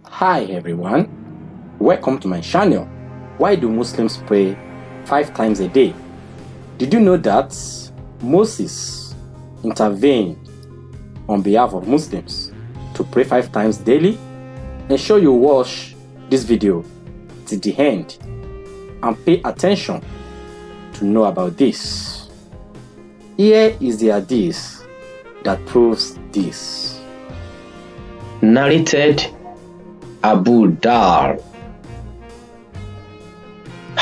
Hi everyone, welcome to my channel. Why do Muslims pray 5 times a day? Did you know that Moses intervened on behalf of Muslims to pray 5 times daily? Ensure you watch this video to the end and pay attention to know about this. Here is the hadith that proves this. Narrated Abu Dar.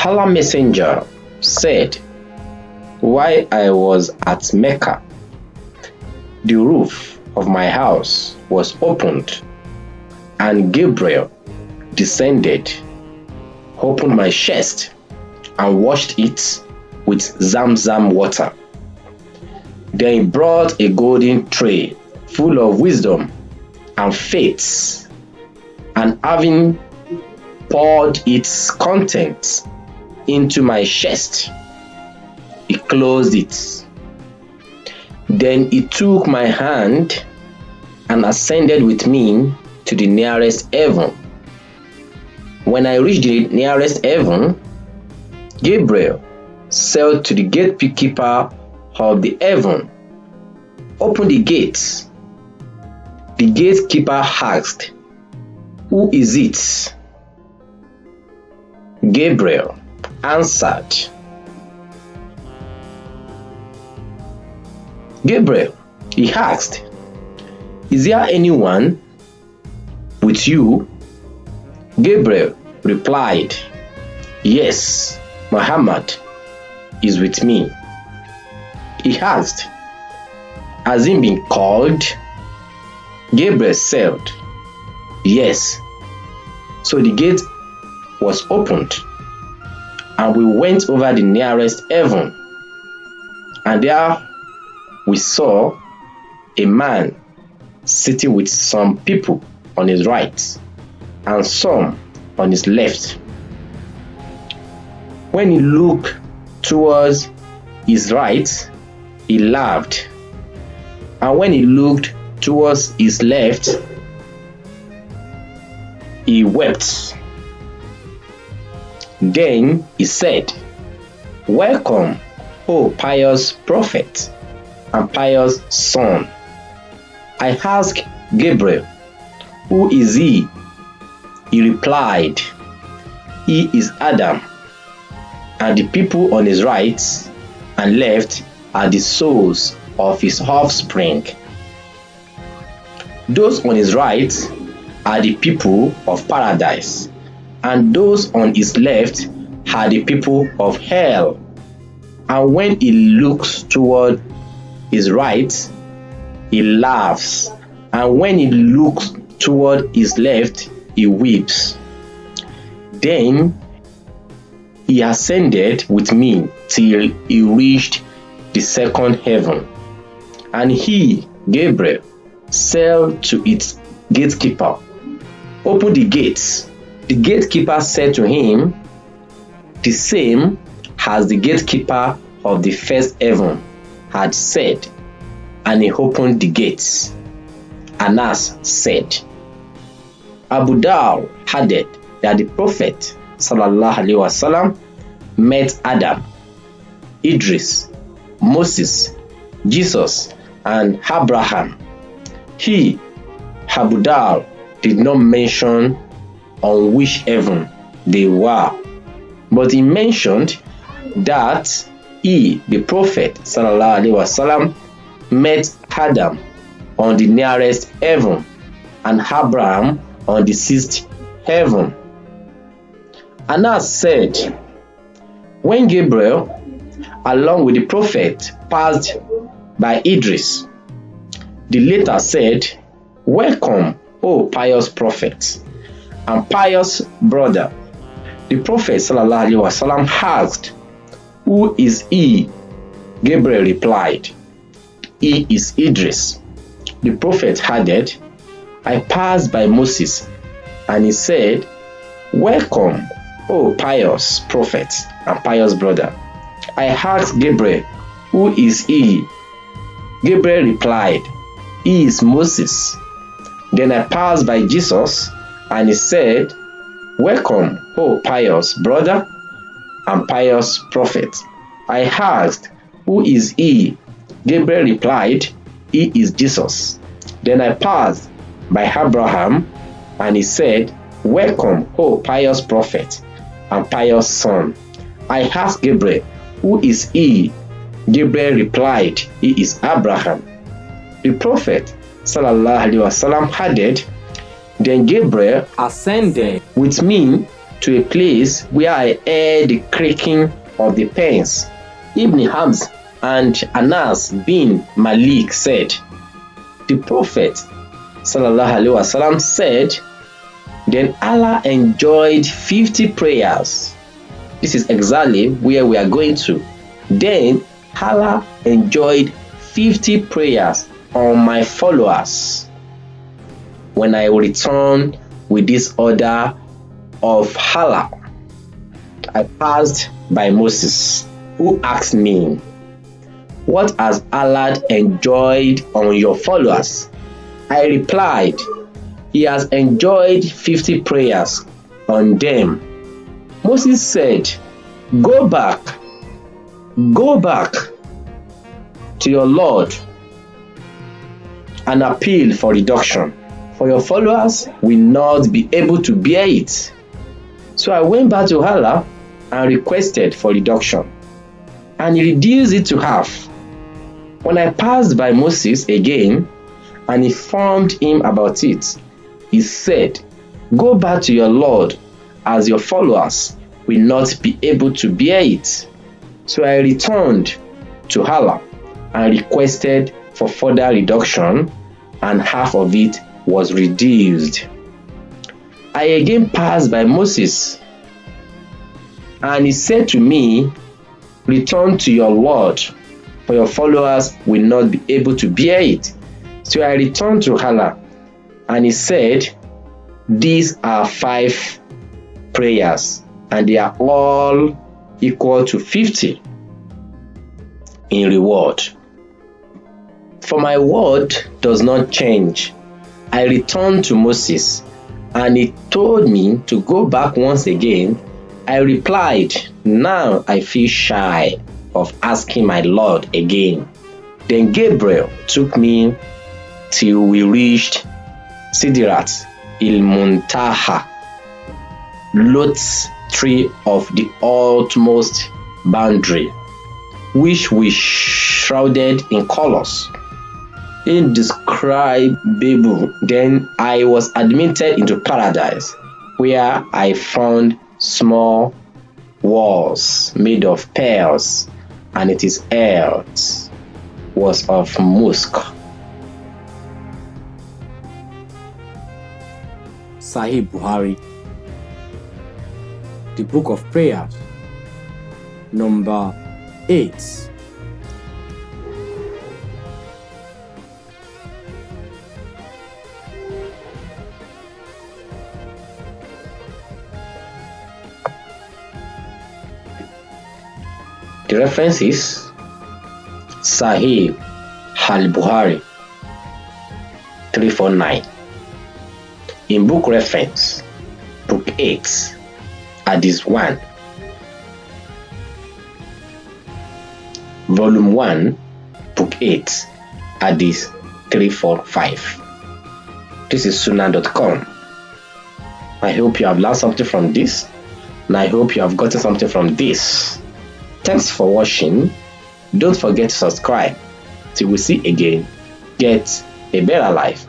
Allah Messenger said, while I was at Mecca, the roof of my house was opened, and Gabriel descended, opened my chest, and washed it with Zamzam water. Then he brought a golden tray full of wisdom and faith, and having poured its contents into my chest, he closed it. Then he took my hand and ascended with me to the nearest heaven. When I reached the nearest heaven, Gabriel said to the gatekeeper of the heaven, "Open the gates." The gatekeeper asked, "Who is it?" Gabriel answered, "Gabriel," he asked, "is there anyone with you?" Gabriel replied, "Yes, Muhammad is with me." He asked, "Has he been called?" Gabriel said, "Yes." So the gate was opened, and we went over the nearest heaven, and there we saw a man sitting with some people on his right and some on his left. When he looked towards his right, he laughed, and when he looked towards his left, he wept. Then he said, "Welcome, O pious prophet and pious son." I asked Gabriel, "Who is he?" He replied, "He is Adam, and the people on his right and left are the souls of his offspring. Those on his right are the people of paradise, and those on his left are the people of hell. And when he looks toward his right, he laughs, and when he looks toward his left, he weeps." Then he ascended with me till he reached the second heaven, and he, Gabriel, said to its gatekeeper, "Open the gates." The gatekeeper said to him, the same as the gatekeeper of the first heaven had said, and he opened the gates. Anas said, Abu Dar added that the Prophet ﷺ met Adam, Idris, Moses, Jesus, and Abraham. He, Abu Dar, did not mention on which heaven they were, but he mentioned that he, the Prophet ﷺ, met Adam on the nearest heaven and Abraham on the 6th heaven. Anas said, when Gabriel, along with the Prophet, passed by Idris, the latter said, "Welcome, O pious prophet and pious brother." The Prophet ﷺ asked, "Who is he?" Gabriel replied, "He is Idris." The Prophet added, "I passed by Moses, and he said, 'Welcome, O pious prophet and pious brother.' I asked Gabriel, 'Who is he?' Gabriel replied, 'He is Moses.' Then I passed by Jesus, and he said, "Welcome, O pious brother and pious prophet." I asked, "Who is he?" Gabriel replied, "He is Jesus." Then I passed by Abraham, and he said, "Welcome, O pious prophet and pious son." I asked Gabriel, "Who is he?" Gabriel replied, "He is Abraham." The Prophet ﷺ added, "Then Gabriel ascended with me to a place where I heard the creaking of the pens. Ibn Hamz and Anas bin Malik said, the Prophet ﷺ said, then Allah enjoyed 50 prayers. This is exactly where we are going to. Then Allah enjoyed 50 prayers on my followers when I return with this order of Allah. I passed by Moses, who asked me, what has Allah enjoyed on your followers? I replied, He has enjoyed 50 prayers on them. Moses said, Go back to your Lord and appeal for reduction, for your followers will not be able to bear it. So I went back to Allah and requested for reduction, and he reduced it to half. When I passed by Moses again and informed him about it, he said, Go back to your Lord, as your followers will not be able to bear it. So I returned to Allah and requested for further reduction, and half of it was reduced. I again passed by Moses, and he said to me, Return to your Lord, for your followers will not be able to bear it. So I returned to Allah, and he said, These are 5 prayers, and they are all equal to 50 in reward. For my word does not change. I returned to Moses, and he told me to go back once again. I replied, Now I feel shy of asking my Lord again. Then Gabriel took me till we reached Sidrat il-Muntaha, Lot's tree of the utmost boundary, which we shrouded in colors indescribable. Then I was admitted into paradise, where I found small walls made of pearls, and its earth was of musk. Sahih Buhari, the Book of Prayers, number 8. The reference is Sahih al-Buhari 349. In book reference, book 8, Hadith 1, volume 1, book 8, Hadith 345. This is sunnah.com. I hope you have learned something from this, and I hope you have gotten something from this. Thanks for watching. Don't forget to subscribe. Till we see again, get a better life.